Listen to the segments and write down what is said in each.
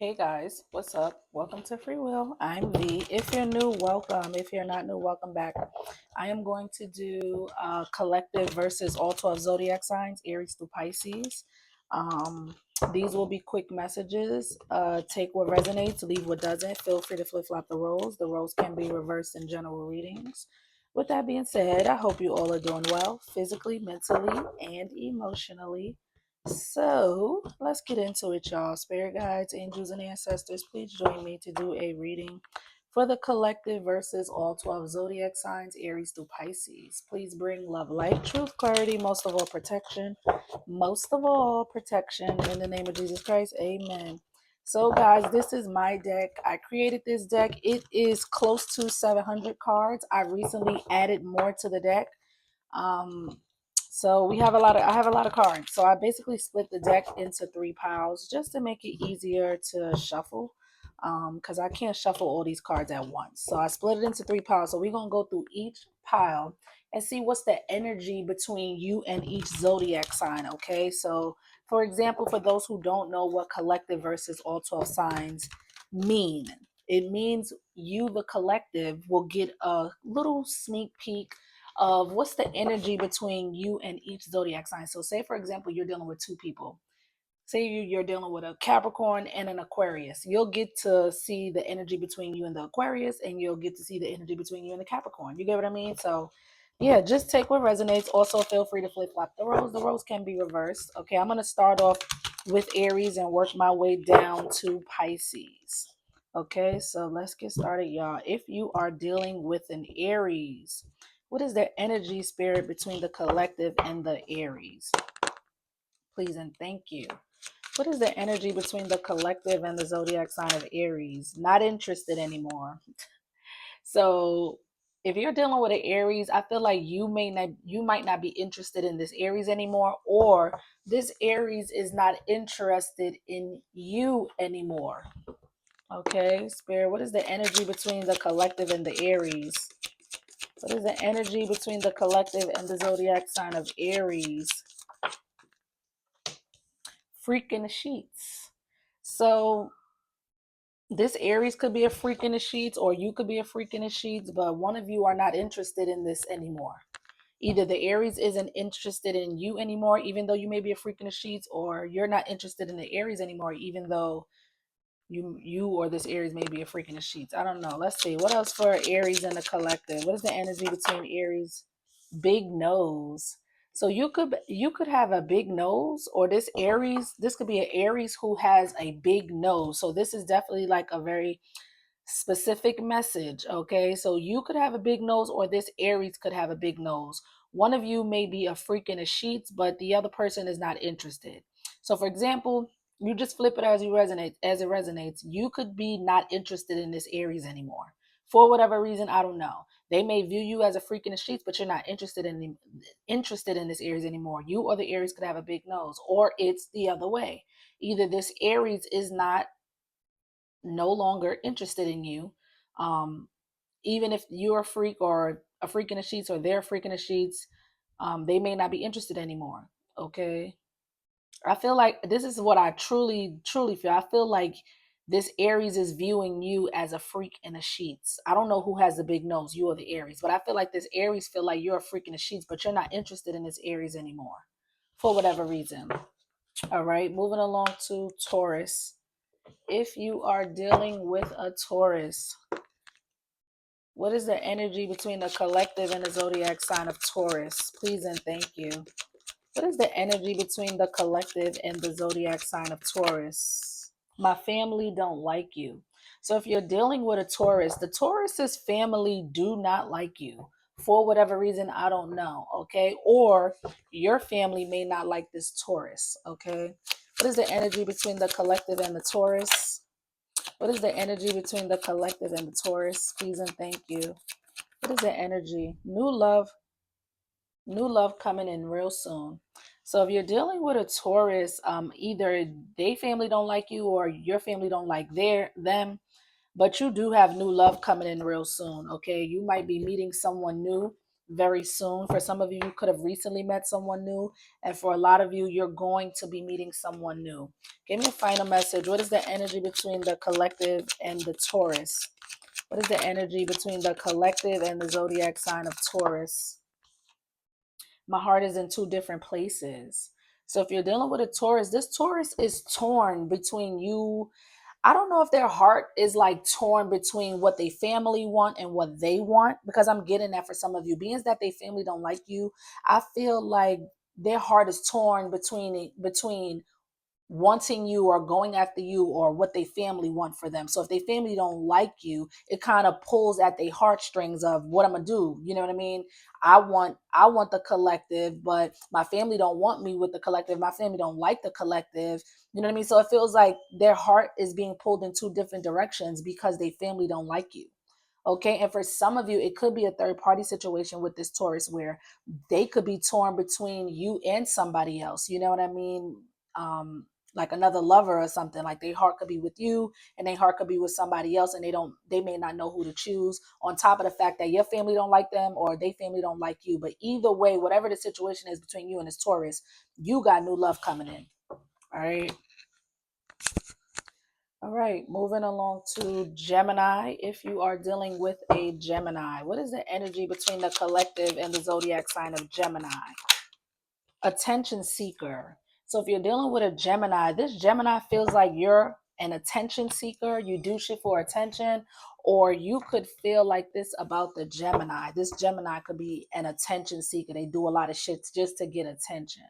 Hey guys, what's up? Welcome to Free Will. I'm V. If you're new, welcome. If you're not new, welcome back. I am going to do collective versus all 12 zodiac signs, Aries through Pisces. Um, these will be quick messages. Take what resonates, leave what doesn't. Feel free to flip flop the roles. The roles can be reversed in general readings. With that being said, I hope you all are doing well, physically, mentally, and emotionally. So let's get into it, y'all. Spirit guides, angels, and ancestors, please join me to do a reading for the collective versus all 12 zodiac signs, Aries through Pisces. Please bring love, light, truth, clarity, most of all, protection. Most of all, protection. In the name of Jesus Christ, amen. So, guys, this is my deck. I created this deck. It is close to 700 cards. I recently added more to the deck. Um, so I have a lot of cards. So I basically split the deck into three piles just to make it easier to shuffle. Because I can't shuffle all these cards at once. So I split it into three piles. So we're gonna go through each pile and see what's the energy between you and each zodiac sign. Okay. So for example, for those who don't know what collective versus all 12 signs mean, it means you, the collective, will get a little sneak peek of what's the energy between you and each zodiac sign. So say for example, you're dealing with two people. Say you're dealing with a Capricorn and an Aquarius. You'll get to see the energy between you and the Aquarius, and you'll get to see the energy between you and the Capricorn. You get what I mean? So yeah, just take what resonates. Also feel free to flip flop the roles. The roles can be reversed. Okay, I'm going to start off with Aries and work my way down to Pisces. Okay, so let's get started, y'all. If you are dealing with an Aries, what is the energy spirit between the collective and the Aries? Please and thank you. What is the energy between the collective and the zodiac sign of Aries? Not interested anymore. So if you're dealing with an Aries, I feel like you might not be interested in this Aries anymore, or this Aries is not interested in you anymore. Okay, Spirit, what is the energy between the collective and the Aries? What is the energy between the collective and the zodiac sign of Aries? Freak in the sheets. So this Aries could be a freak in the sheets, or you could be a freak in the sheets, but one of you are not interested in this anymore. Either the Aries isn't interested in you anymore, even though you may be a freak in the sheets, or you're not interested in the Aries anymore, even though you or this Aries may be a freak in the sheets. I don't know. Let's see. What else for Aries in the collective? What is the energy between Aries? Big nose. So you could have a big nose, or this Aries, this could be an Aries who has a big nose. So this is definitely like a very specific message. Okay, so you could have a big nose, or this Aries could have a big nose. One of you may be a freak in the sheets, but the other person is not interested. So for example, you just flip it as it resonates. You could be not interested in this Aries anymore for whatever reason. I don't know. They may view you as a freak in the sheets, but you're not interested in this Aries anymore. You or the Aries could have a big nose, or it's the other way. Either this Aries is not no longer interested in you. Um, Even if you're a freak or a freak in the sheets, or they're a freak in the sheets, they may not be interested anymore. Okay. I feel like this is what I truly, truly feel. I feel like this Aries is viewing you as a freak in the sheets. I don't know who has the big nose, you or the Aries, but I feel like this Aries feel like you're a freak in the sheets, but you're not interested in this Aries anymore for whatever reason. All right, moving along to Taurus. If you are dealing with a Taurus, what is the energy between the collective and the zodiac sign of Taurus? Please and thank you. What is the energy between the collective and the zodiac sign of Taurus? My family don't like you. So if you're dealing with a Taurus, the Taurus's family do not like you for whatever reason. I don't know. Okay. Or your family may not like this Taurus. Okay. What is the energy between the collective and the Taurus? What is the energy between the collective and the Taurus? Please and thank you. What is the energy? New love coming in real soon. So if you're dealing with a Taurus, either they family don't like you, or your family don't like them, but you do have new love coming in real soon. Okay, you might be meeting someone new very soon. For some of you, you could have recently met someone new. And for a lot of you, you're going to be meeting someone new. Give me a final message. What is the energy between the collective and the Taurus? What is the energy between the collective and the zodiac sign of Taurus? My heart is in two different places. So if you're dealing with a Taurus, this Taurus is torn between you. I don't know if their heart is like torn between what they family want and what they want, because I'm getting that for some of you. Being that they family don't like you, I feel like their heart is torn between wanting you or going after you or what they family want for them. So if they family don't like you, it kind of pulls at their heartstrings of what I'm gonna do. You know what I mean? I want the collective, but my family don't want me with the collective. My family don't like the collective. You know what I mean? So it feels like their heart is being pulled in two different directions because they family don't like you. Okay. And for some of you, it could be a third party situation with this Taurus where they could be torn between you and somebody else. You know what I mean? Like another lover or something. Like their heart could be with you and their heart could be with somebody else, and they may not know who to choose, on top of the fact that your family don't like them or they family don't like you. But either way, whatever the situation is between you and this Taurus, you got new love coming in. All right. All right, moving along to Gemini. If you are dealing with a Gemini, what is the energy between the collective and the zodiac sign of Gemini? Attention seeker. So if you're dealing with a Gemini, this Gemini feels like you're an attention seeker. You do shit for attention, or you could feel like this about the Gemini. This Gemini could be an attention seeker. They do a lot of shit just to get attention.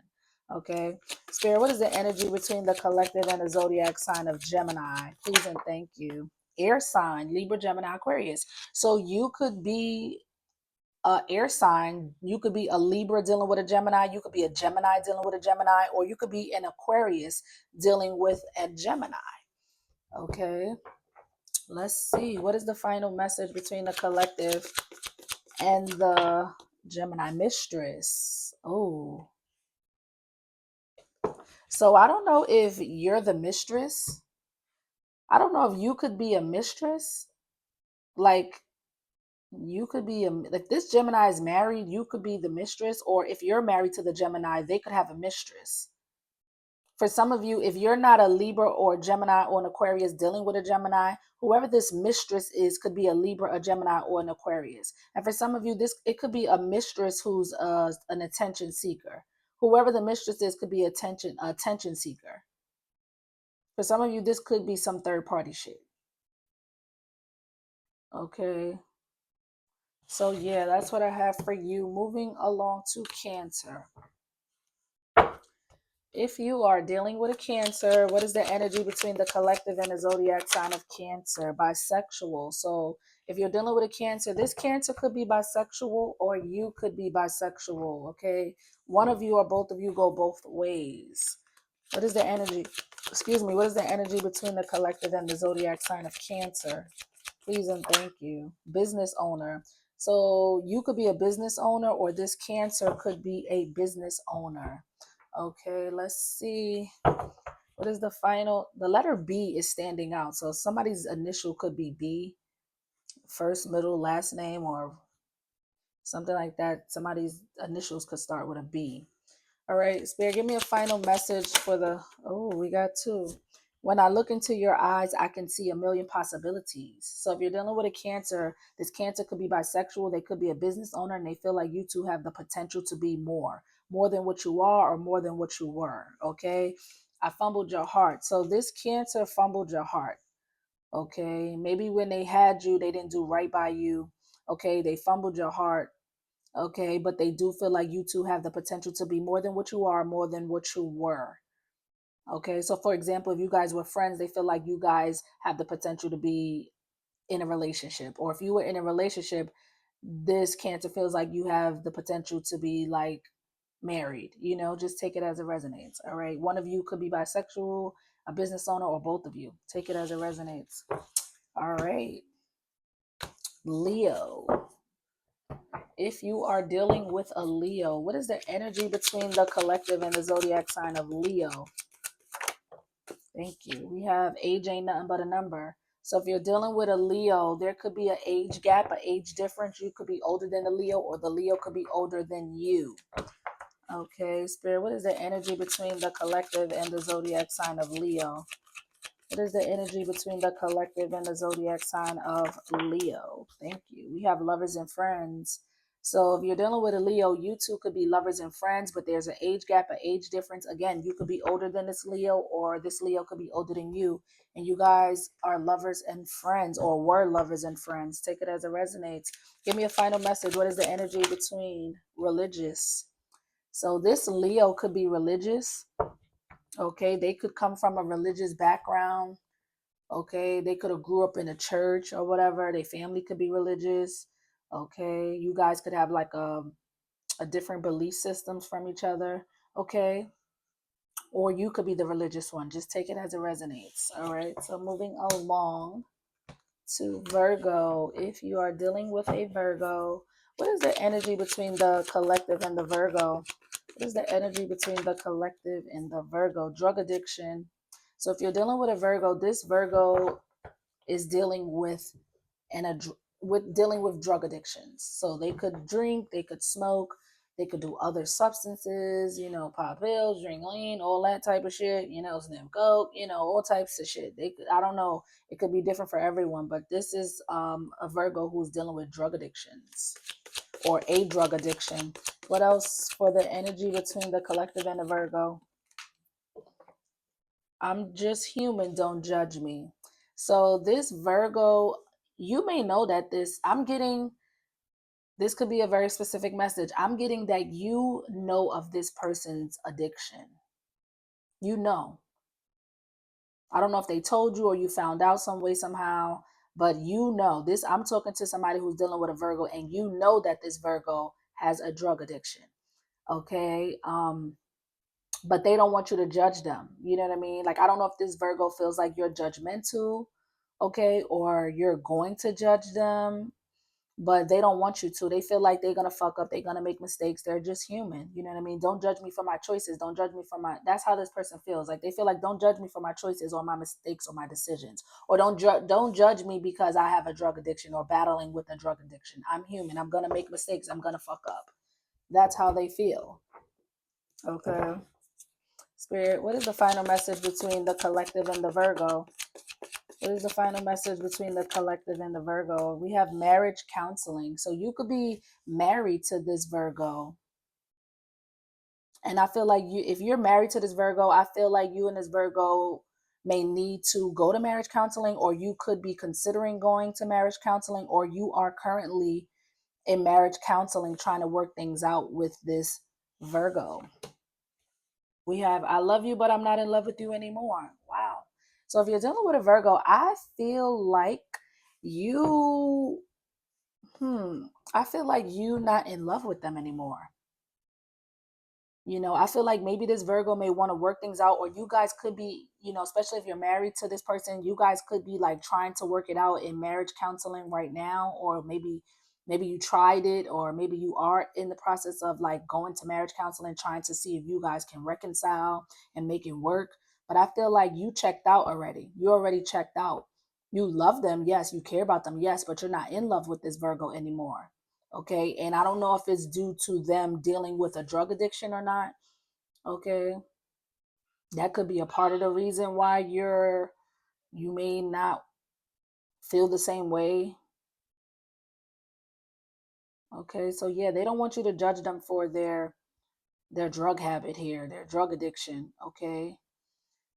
Okay. Spirit, what is the energy between the collective and the zodiac sign of Gemini? Please and thank you. Air sign, Libra, Gemini, Aquarius. So you could be air sign. You could be a Libra dealing with a Gemini. You could be a Gemini dealing with a Gemini, or you could be an Aquarius dealing with a Gemini. Okay. Let's see. What is the final message between the collective and the Gemini mistress? Oh, so I don't know if you're the mistress. I don't know if you could be a mistress. Like, you could be like, this Gemini is married, you could be the mistress, or if you're married to the Gemini, they could have a mistress. For some of you, if you're not a Libra or a Gemini or an Aquarius dealing with a Gemini, whoever this mistress is could be a Libra, a Gemini, or an Aquarius. And for some of you, this it could be a mistress who's an attention seeker. Whoever the mistress is could be attention seeker. For some of you, this could be some third party shit. Okay. So yeah, that's what I have for you. Moving along to Cancer. If you are dealing with a Cancer, what is the energy between the collective and the zodiac sign of Cancer? Bisexual. So if you're dealing with a Cancer, this Cancer could be bisexual or you could be bisexual, okay? One of you or both of you go both ways. What is the energy? Excuse me. What is the energy between the collective and the zodiac sign of Cancer? Please and thank you. Business owner. So you could be a business owner, or this Cancer could be a business owner. Okay, let's see. What is the final? The letter B is standing out. So somebody's initial could be B, first, middle, last name, or something like that. Somebody's initials could start with a B. All right, Spirit, give me a final message for the, oh, we got two. When I look into your eyes, I can see a million possibilities. So if you're dealing with a Cancer, this Cancer could be bisexual. They could be a business owner, and they feel like you two have the potential to be more than what you are or more than what you were. Okay. I fumbled your heart. So this Cancer fumbled your heart. Okay. Maybe when they had you, they didn't do right by you. Okay. They fumbled your heart. Okay, but they do feel like you two have the potential to be more than what you are, more than what you were. Okay, so for example, if you guys were friends, they feel like you guys have the potential to be in a relationship. Or if you were in a relationship, this Cancer feels like you have the potential to be like married. You know, just take it as it resonates. All right, one of you could be bisexual, a business owner, or both of you. Take it as it resonates. All right, Leo. If you are dealing with a Leo, what is the energy between the collective and the zodiac sign of Leo? Thank you. We have age ain't nothing but a number. So if you're dealing with a Leo, there could be an age gap, an age difference. You could be older than the Leo, or the Leo could be older than you. Okay, Spirit, what is the energy between the collective and the zodiac sign of Leo? What is the energy between the collective and the zodiac sign of Leo? Thank you. We have lovers and friends. So if you're dealing with a Leo, you two could be lovers and friends, but there's an age gap, an age difference. Again, you could be older than this Leo, or this Leo could be older than you. And you guys are lovers and friends, or were lovers and friends. Take it as it resonates. Give me a final message. What is the energy between religious? So this Leo could be religious. Okay, they could come from a religious background. Okay, they could have grew up in a church or whatever. Their family could be religious. Okay, you guys could have like a different belief systems from each other. Okay, or you could be the religious one. Just take it as it resonates. All right, so moving along to Virgo. If you are dealing with a Virgo, what is the energy between the collective and the Virgo? What is the energy between the collective and the Virgo? Drug addiction. So if you're dealing with a Virgo, this Virgo is dealing with dealing with drug addictions. So they could drink, they could smoke, they could do other substances, pop pills, drink lean, all that type of shit, sniff coke, all types of shit. They could, I don't know, it could be different for everyone, but this is a Virgo who's dealing with drug addictions or a drug addiction. What else for the energy between the collective and the Virgo? I'm just human, don't judge me. So this Virgo, you may know that this could be a very specific message. I'm getting that you know of this person's addiction. You know. I don't know if they told you or you found out some way somehow, but you know this. I'm talking to somebody who's dealing with a Virgo, and you know that this Virgo has a drug addiction. Okay. But they don't want you to judge them. You know what I mean? Like, I don't know if this Virgo feels like you're judgmental, okay, or you're going to judge them, but they don't want you to. They feel like they're going to fuck up. They're going to make mistakes. They're just human. You know what I mean? Don't judge me for my choices. Don't judge me for that's how this person feels. Like, they feel like, don't judge me for my choices or my mistakes or my decisions, or don't judge me because I have a drug addiction or battling with a drug addiction. I'm human. I'm going to make mistakes. I'm going to fuck up. That's how they feel. Okay. Spirit, what is the final message between the collective and the Virgo? What is the final message between the collective and the Virgo? We have marriage counseling. So you could be married to this Virgo. And I feel like if you're married to this Virgo, I feel like you and this Virgo may need to go to marriage counseling, or you could be considering going to marriage counseling, or you are currently in marriage counseling trying to work things out with this Virgo. We have, I love you, but I'm not in love with you anymore. Wow. So if you're dealing with a Virgo, I feel like you, I feel like you not in love with them anymore. I feel like maybe this Virgo may want to work things out, or you guys could be, especially if you're married to this person, you guys could be like trying to work it out in marriage counseling right now, or maybe you tried it, or maybe you are in the process of like going to marriage counseling, trying to see if you guys can reconcile and make it work. But I feel like you checked out already. You already checked out. You love them, yes. You care about them, yes, but you're not in love with this Virgo anymore. Okay. And I don't know if it's due to them dealing with a drug addiction or not. Okay. That could be a part of the reason why you may not feel the same way. Okay. So yeah, they don't want you to judge them for their drug habit here, their drug addiction. Okay.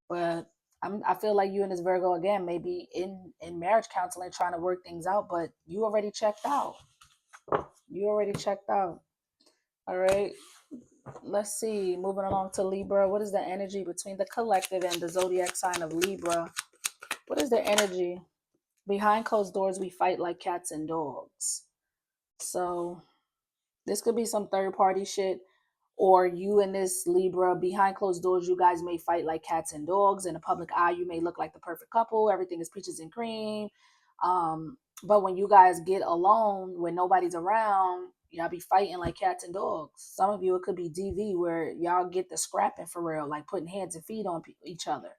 But I feel like you and this Virgo again maybe in marriage counseling trying to work things out, but you already checked out. You already checked out. All right. Let's see. Moving along to Libra. What is the energy between the collective and the zodiac sign of Libra? What is the energy? Behind closed doors, we fight like cats and dogs. So this could be some third party shit, or you and this Libra behind closed doors, you guys may fight like cats and dogs. In the public eye, you may look like the perfect couple. Everything is peaches and cream. But when you guys get alone, when nobody's around, y'all be fighting like cats and dogs. Some of you, it could be DV where y'all get the scrapping for real, like putting hands and feet on each other.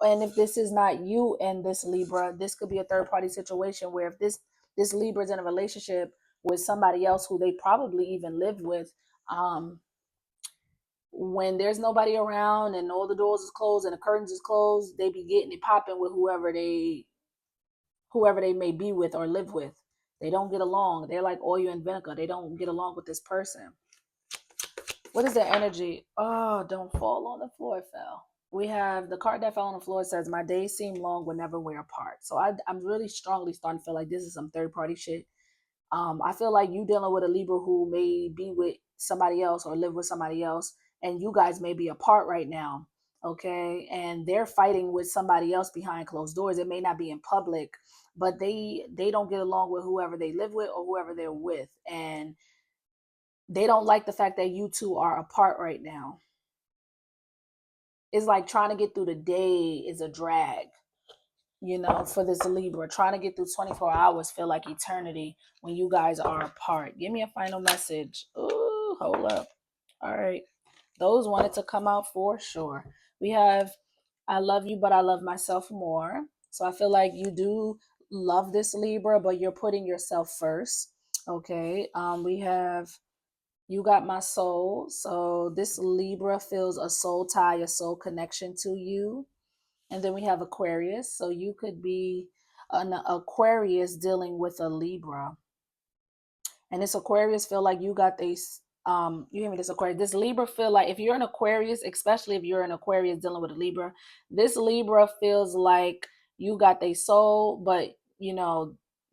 And if this is not you and this Libra, this could be a third party situation where if this Libra is in a relationship with somebody else who they probably even live with, um, when there's nobody around and all the doors is closed and the curtains is closed, they be getting it popping with whoever they may be with or live with. They don't get along. They're like oil and vinegar. They don't get along with this person. What is the energy? Oh, don't fall on the floor. It fell. We have the card that fell on the floor. Says, my days seem long whenever we're apart. So I'm really strongly starting to feel like this is some third party shit. I feel like you dealing with a Libra who may be with somebody else or live with somebody else, and you guys may be apart right now. Okay. And they're fighting with somebody else behind closed doors. It may not be in public, but they don't get along with whoever they live with or whoever they're with. And they don't like the fact that you two are apart right now. It's like trying to get through the day is a drag, for this Libra. Trying to get through 24 hours feel like eternity when you guys are apart. Give me a final message. Ooh, hold up. All right. Those wanted to come out for sure. We have, I love you, but I love myself more. So I feel like you do love this Libra, but you're putting yourself first. Okay. We have, you got my soul. So this Libra feels a soul tie, a soul connection to you. And then we have Aquarius. So you could be an Aquarius dealing with a Libra. And this Aquarius feel like you got these, you hear me, this Aquarius. This Libra feel like if you're an Aquarius, especially if you're an Aquarius dealing with a Libra, this Libra feels like you got their soul, but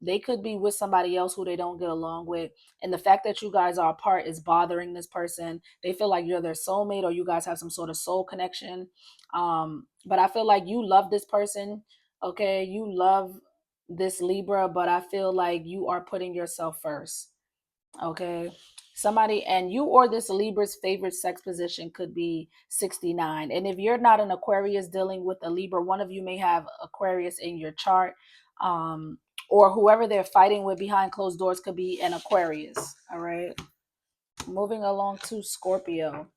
they could be with somebody else who they don't get along with. And the fact that you guys are apart is bothering this person. They feel like you're their soulmate or you guys have some sort of soul connection. But I feel like you love this person. Okay. You love this Libra, but I feel like you are putting yourself first. Okay. Somebody, and you or this Libra's favorite sex position could be 69. And if you're not an Aquarius dealing with a Libra, one of you may have Aquarius in your chart. Or whoever they're fighting with behind closed doors could be an Aquarius. All right. Moving along to Scorpio.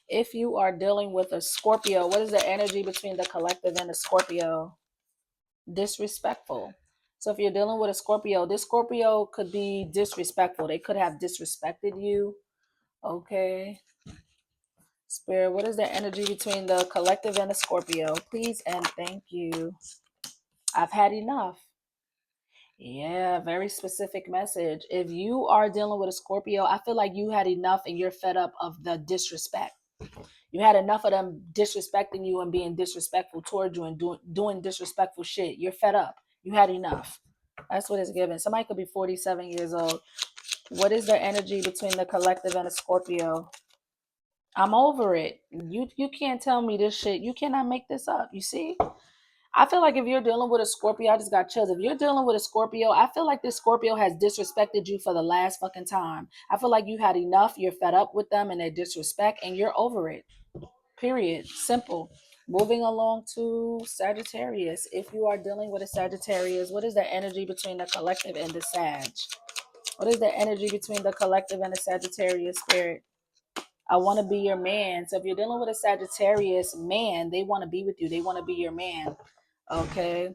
If you are dealing with a Scorpio, what is the energy between the collective and the Scorpio? Disrespectful. So if you're dealing with a Scorpio, this Scorpio could be disrespectful. They could have disrespected you. Okay. Spirit, what is the energy between the collective and the Scorpio? Please and thank you. I've had enough. Yeah, very specific message. If you are dealing with a Scorpio, I feel like you had enough and you're fed up of the disrespect. You had enough of them disrespecting you and being disrespectful towards you and doing disrespectful shit. You're fed up. You had enough. That's what it's given. Somebody could be 47 years old. What is the energy between the collective and a Scorpio? I'm over it. You can't tell me this shit. You cannot make this up. You see? I feel like if you're dealing with a Scorpio, I just got chills. If you're dealing with a Scorpio, I feel like this Scorpio has disrespected you for the last fucking time. I feel like you had enough. You're fed up with them and their disrespect and you're over it. Period. Simple. Moving along to Sagittarius. If you are dealing with a Sagittarius, what is the energy between the collective and the Sag? What is the energy between the collective and the Sagittarius spirit? I want to be your man. So if you're dealing with a Sagittarius man, they want to be with you. They want to be your man. Okay.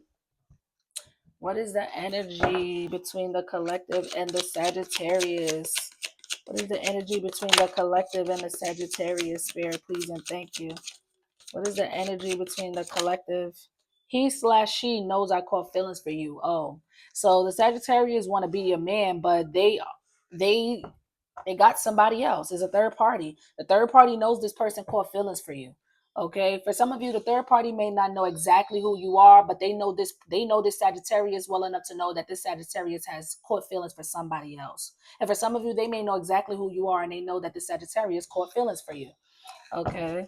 What is the energy between the collective and the Sagittarius? What is the energy between the collective and the Sagittarius spirit? Please and thank you. What is the energy between the collective? He/she knows I caught feelings for you. Oh, so the Sagittarius want to be your man, but they got somebody else. It's a third party. The third party knows this person caught feelings for you. Okay. For some of you, the third party may not know exactly who you are, but they know this. They know this Sagittarius well enough to know that this Sagittarius has caught feelings for somebody else. And for some of you, they may know exactly who you are, and they know that the Sagittarius caught feelings for you. Okay.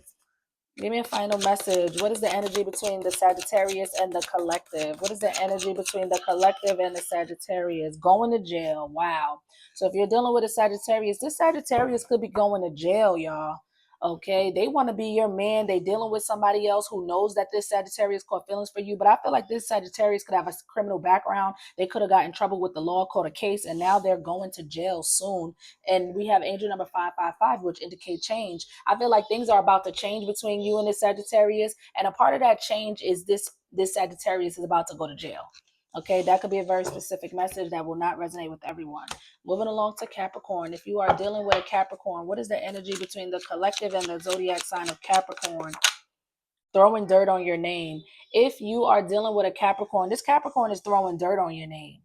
Give me a final message. What is the energy between the Sagittarius and the collective? What is the energy between the collective and the Sagittarius? Going to jail. Wow. So if you're dealing with a Sagittarius, this Sagittarius could be going to jail, y'all. Okay, they want to be your man. They dealing with somebody else who knows that this Sagittarius caught feelings for you. But I feel like this Sagittarius could have a criminal background. They could have got in trouble with the law, caught a case, and now they're going to jail soon. And we have angel number 555, which indicate change. I feel like things are about to change between you and this Sagittarius, and a part of that change is this Sagittarius is about to go to jail. Okay, that could be a very specific message that will not resonate with everyone. Moving along to Capricorn. If you are dealing with a Capricorn, what is the energy between the collective and the zodiac sign of Capricorn? Throwing dirt on your name. If you are dealing with a Capricorn, this Capricorn is throwing dirt on your name.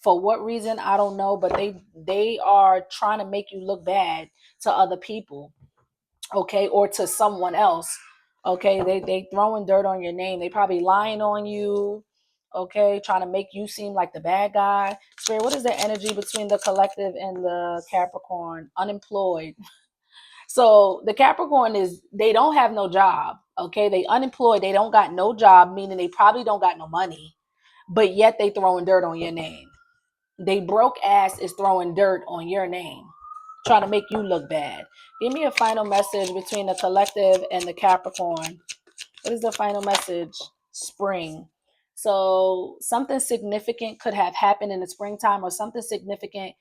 For what reason, I don't know, but they are trying to make you look bad to other people, okay, or to someone else. Okay, they throwing dirt on your name. They probably lying on you, okay, trying to make you seem like the bad guy. Spirit, what is the energy between the collective and the Capricorn? Unemployed. So the Capricorn is, they don't have no job, okay, they unemployed, they don't got no job, meaning they probably don't got no money, but yet they throwing dirt on your name. They broke ass is throwing dirt on your name, trying to make you look bad. Give me a final message between the collective and the Capricorn. What is the final message? Spring. So something significant could have happened in the springtime, or something significant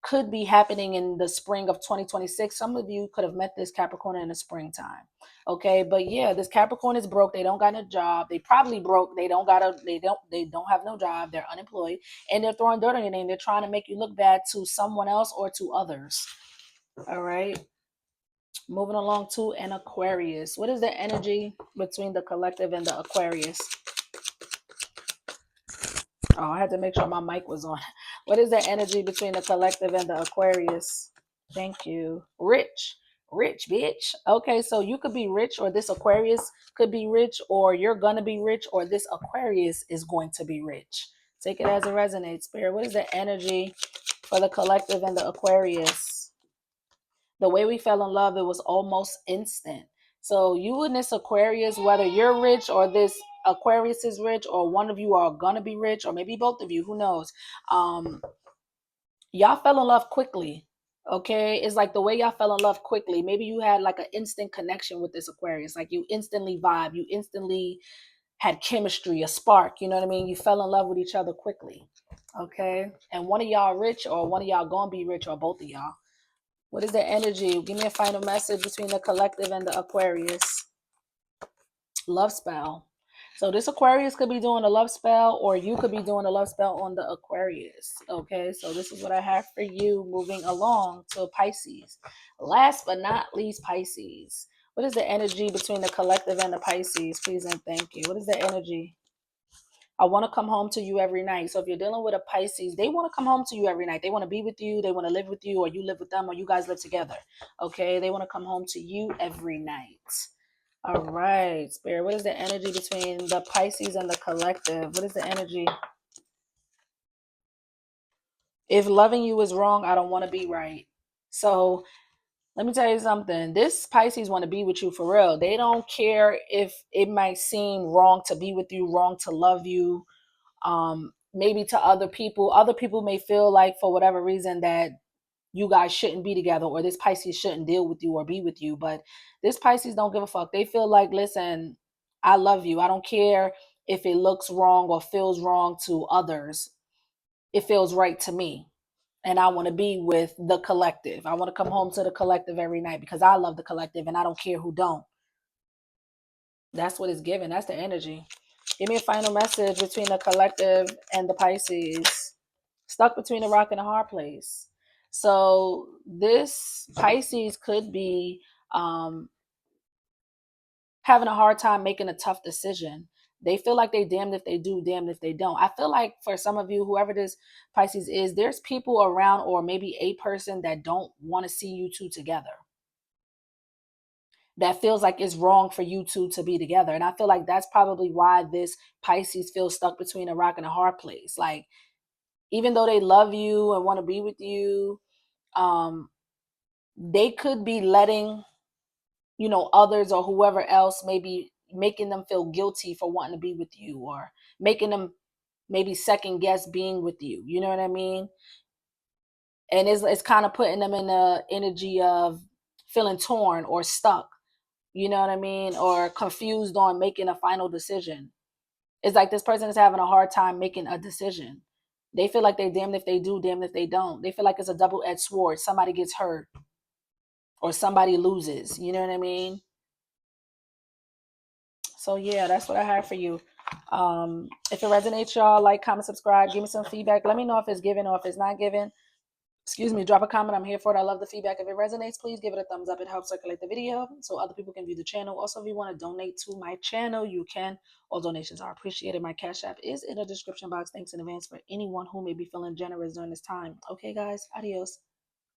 could be happening in the spring of 2026. Some of you could have met this Capricorn in the springtime. Okay, but yeah, this Capricorn is broke. They don't got a job. They probably broke. They don't have no job. They're unemployed, and they're throwing dirt on your name. They're trying to make you look bad to someone else or to others. All right. Moving along to an Aquarius. What is the energy between the collective and the Aquarius? Oh, I had to make sure my mic was on. What is the energy between the collective and the Aquarius? Thank you. Rich. Rich, bitch. Okay, so you could be rich, or this Aquarius could be rich, or you're going to be rich, or this Aquarius is going to be rich. Take it as it resonates, Spirit. What is the energy for the collective and the Aquarius? The way we fell in love, it was almost instant. So you and this Aquarius, whether you're rich or this Aquarius is rich, or one of you are gonna be rich, or maybe both of you, who knows? Y'all fell in love quickly. Okay, it's like the way y'all fell in love quickly. Maybe you had like an instant connection with this Aquarius, like you instantly vibe, you instantly had chemistry, a spark. You know what I mean? You fell in love with each other quickly. Okay, and one of y'all rich, or one of y'all gonna be rich, or both of y'all. What is the energy? Give me a final message between the collective and the Aquarius. Love spell. So this Aquarius could be doing a love spell, or you could be doing a love spell on the Aquarius. Okay, so this is what I have for you. Moving along to Pisces. Last but not least, Pisces. What is the energy between the collective and the Pisces? Please and thank you. What is the energy? I want to come home to you every night. So if you're dealing with a Pisces, they want to come home to you every night. They want to be with you. They want to live with you, or you live with them, or you guys live together. Okay. They want to come home to you every night. All right, Spirit. What is the energy between the Pisces and the collective? What is the energy? If loving you is wrong, I don't want to be right. So let me tell you something. This Pisces want to be with you for real. They don't care if it might seem wrong to be with you, wrong to love you. Maybe to other people may feel like, for whatever reason, that you guys shouldn't be together, or this Pisces shouldn't deal with you or be with you. But this Pisces don't give a fuck. They feel like, listen, I love you. I don't care if it looks wrong or feels wrong to others. It feels right to me. And I want to be with the collective. I want to come home to the collective every night because I love the collective, and I don't care who don't. That's what it's given. That's the energy. Give me a final message between the collective and the Pisces. Stuck between a rock and a hard place. So this Pisces could be having a hard time making a tough decision. They feel like they damned if they do, damned if they don't. I feel like for some of you, whoever this Pisces is, there's people around, or maybe a person that don't want to see you two together, that feels like it's wrong for you two to be together. And I feel like that's probably why this Pisces feels stuck between a rock and a hard place. Like, even though they love you and want to be with you, they could be letting, others or whoever else, maybe making them feel guilty for wanting to be with you, or making them maybe second guess being with you. You know what I mean? And it's kind of putting them in the energy of feeling torn or stuck, you know what I mean, or confused on making a final decision. It's like this person is having a hard time making a decision. They feel like they're damned if they do, damned if they don't. They feel like it's a double-edged sword. Somebody gets hurt or somebody loses, you know what I mean? So yeah, that's what I have for you. If it resonates, y'all, like, comment, subscribe, give me some feedback. Let me know if it's given or if it's not given. Excuse me, drop a comment. I'm here for it. I love the feedback. If it resonates, please give it a thumbs up. It helps circulate the video so other people can view the channel. Also, if you want to donate to my channel, you can. All donations are appreciated. My Cash App is in the description box. Thanks in advance for anyone who may be feeling generous during this time. Okay, guys, adios.